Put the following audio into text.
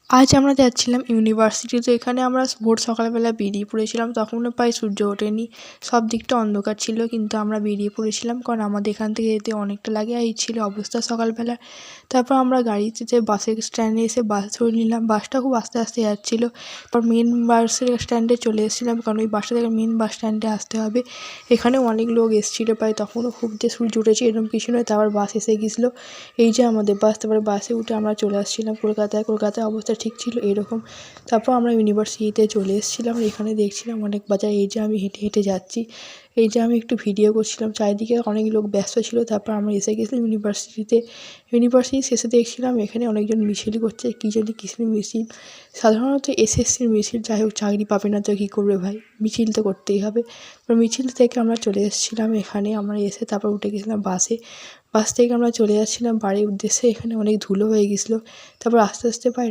আজ আমরা যাচ্ছিলাম ইউনিভার্সিটিতে। এখানে আমরা ভোর সকালবেলা বেরিয়ে পড়েছিলাম। তখনও প্রায় সূর্য ওঠেনি, সব দিকটা অন্ধকার ছিল, কিন্তু আমরা বেরিয়ে পড়েছিলাম কারণ আমাদের এখান থেকে যেতে অনেকটা লাগে। আর এই ছিল অবস্থা সকালবেলা। তারপর আমরা গাড়িতে যে বাসের স্ট্যান্ডে এসে বাস ধরে নিলাম। বাসটা খুব আস্তে আস্তে যাচ্ছিলো। তারপর মেন বাসের স্ট্যান্ডে চলে এসেছিলাম, কারণ ওই বাসটা থেকে মেন বাস স্ট্যান্ডে আসতে হবে। এখানেও অনেক লোক এসেছিলো প্রায়, তখনও খুব যে সূর্য উঠেছে এরকম কিছু নয়। তারপর বাস এসে গেছিলো। এই যে আমাদের বাস। তারপরে বাসে উঠে আমরা চলে আসছিলাম কলকাতায়। কলকাতায় অবস্থা ঠিক ছিল এরকম। তারপর আমরা ইউনিভার্সিটিতে চলে এসেছিলাম। এখানে দেখছিলাম অনেক বাজার। এই যে আমি হেঁটে হেঁটে যাচ্ছি, এই যে আমি একটু ভিডিও করছিলাম। চারিদিকে অনেক লোক ব্যস্ত ছিল। তারপর আমরা এসে গেছিলাম ইউনিভার্সিটিতে। ইউনিভার্সিটির শেষে দেখছিলাম এখানে অনেকজন মিছিল করছে, কী জানি কিসের মিছিল, সাধারণত এসএসসির মিছিল। যাই হোক, চাকরি পাবে না তো কী করবে ভাই, মিছিল তো করতেই হবে। তো মিছিল থেকে আমরা চলে এসেছিলাম এখানে। আমরা এসে তারপর উঠে গেছিলাম বাসে। বাস থেকে আমরা চলে যাচ্ছিলাম বাড়ির উদ্দেশ্যে। এখানে অনেক ধুলো হয়ে গেছিলো। তারপর আস্তে আস্তে প্রায়